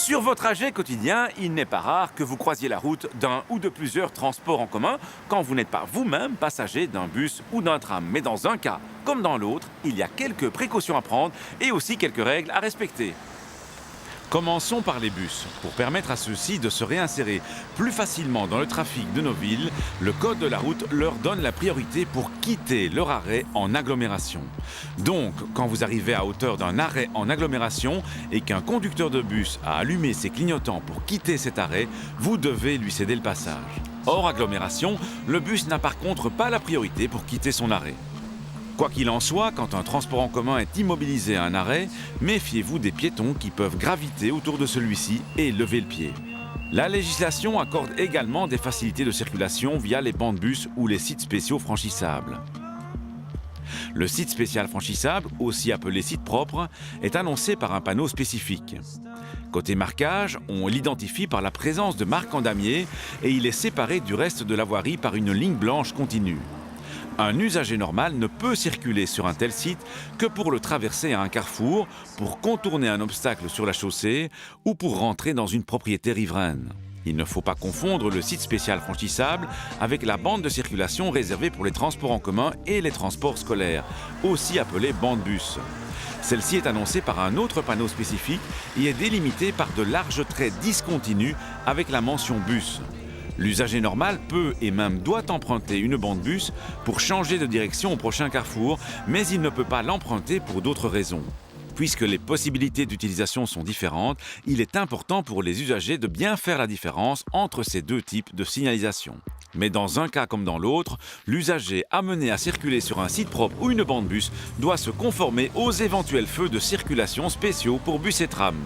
Sur vos trajets quotidiens, il n'est pas rare que vous croisiez la route d'un ou de plusieurs transports en commun quand vous n'êtes pas vous-même passager d'un bus ou d'un tram. Mais dans un cas comme dans l'autre, il y a quelques précautions à prendre et aussi quelques règles à respecter. Commençons par les bus. Pour permettre à ceux-ci de se réinsérer plus facilement dans le trafic de nos villes, le code de la route leur donne la priorité pour quitter leur arrêt en agglomération. Donc, quand vous arrivez à hauteur d'un arrêt en agglomération et qu'un conducteur de bus a allumé ses clignotants pour quitter cet arrêt, vous devez lui céder le passage. Hors agglomération, le bus n'a par contre pas la priorité pour quitter son arrêt. Quoi qu'il en soit, quand un transport en commun est immobilisé à un arrêt, méfiez-vous des piétons qui peuvent graviter autour de celui-ci et lever le pied. La législation accorde également des facilités de circulation via les bancs de bus ou les sites spéciaux franchissables. Le site spécial franchissable, aussi appelé site propre, est annoncé par un panneau spécifique. Côté marquage, on l'identifie par la présence de marques en damier et il est séparé du reste de la voirie par une ligne blanche continue. Un usager normal ne peut circuler sur un tel site que pour le traverser à un carrefour, pour contourner un obstacle sur la chaussée ou pour rentrer dans une propriété riveraine. Il ne faut pas confondre le site spécial franchissable avec la bande de circulation réservée pour les transports en commun et les transports scolaires, aussi appelée bande bus. Celle-ci est annoncée par un autre panneau spécifique et est délimitée par de larges traits discontinus avec la mention bus. L'usager normal peut et même doit emprunter une bande bus pour changer de direction au prochain carrefour, mais il ne peut pas l'emprunter pour d'autres raisons. Puisque les possibilités d'utilisation sont différentes, il est important pour les usagers de bien faire la différence entre ces deux types de signalisation. Mais dans un cas comme dans l'autre, l'usager amené à circuler sur un site propre ou une bande bus doit se conformer aux éventuels feux de circulation spéciaux pour bus et trams.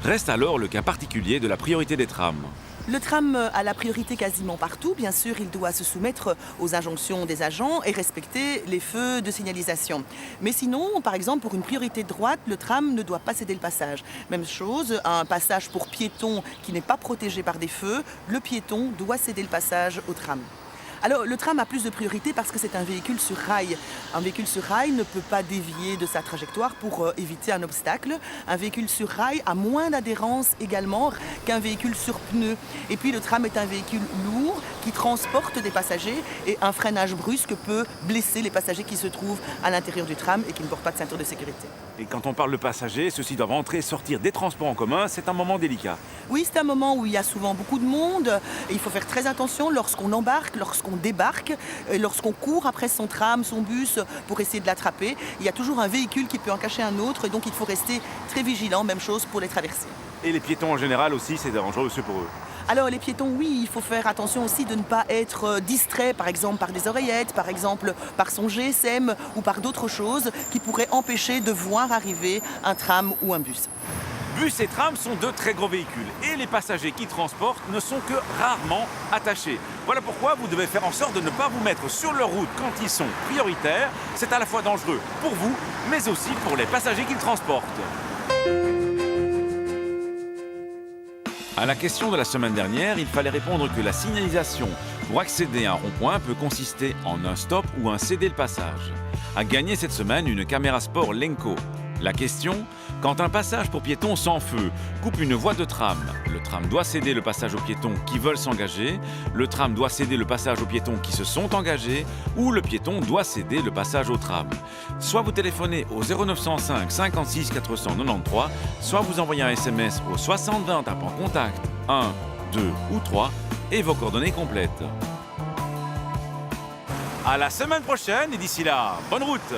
Reste alors le cas particulier de la priorité des trams. Le tram a la priorité quasiment partout. Bien sûr, il doit se soumettre aux injonctions des agents et respecter les feux de signalisation. Mais sinon, par exemple, pour une priorité de droite, le tram ne doit pas céder le passage. Même chose, un passage pour piéton qui n'est pas protégé par des feux, le piéton doit céder le passage au tram. Alors, le tram a plus de priorité parce que c'est un véhicule sur rail. Un véhicule sur rail ne peut pas dévier de sa trajectoire pour éviter un obstacle. Un véhicule sur rail a moins d'adhérence également qu'un véhicule sur pneus. Et puis, le tram est un véhicule lourd qui transporte des passagers et un freinage brusque peut blesser les passagers qui se trouvent à l'intérieur du tram et qui ne portent pas de ceinture de sécurité. Et quand on parle de passagers, ceux-ci doivent entrer et sortir des transports en commun, c'est un moment délicat. Oui, c'est un moment où il y a souvent beaucoup de monde. Et il faut faire très attention lorsqu'on embarque, lorsqu'on débarque, lorsqu'on court après son tram, son bus pour essayer de l'attraper. Il y a toujours un véhicule qui peut en cacher un autre et donc il faut rester très vigilant, même chose pour les traversées. Et les piétons en général aussi, c'est dangereux aussi pour eux. Alors les piétons, oui, il faut faire attention aussi de ne pas être distrait, par exemple par des oreillettes, par exemple par son GSM ou par d'autres choses qui pourraient empêcher de voir arriver un tram ou un bus. Bus et trams sont deux très gros véhicules et les passagers qui transportent ne sont que rarement attachés. Voilà pourquoi vous devez faire en sorte de ne pas vous mettre sur leur route quand ils sont prioritaires. C'est à la fois dangereux pour vous, mais aussi pour les passagers qu'ils transportent. À la question de la semaine dernière, il fallait répondre que la signalisation pour accéder à un rond-point peut consister en un stop ou un céder le passage. A gagné cette semaine une caméra sport Lenko. La question, quand un passage pour piétons sans feu coupe une voie de tram, le tram doit céder le passage aux piétons qui veulent s'engager, le tram doit céder le passage aux piétons qui se sont engagés, ou le piéton doit céder le passage au tram. Soit vous téléphonez au 0905 56 493, soit vous envoyez un SMS au 60 20 tapant contact 1, 2 ou 3 et vos coordonnées complètes. À la semaine prochaine et d'ici là, bonne route!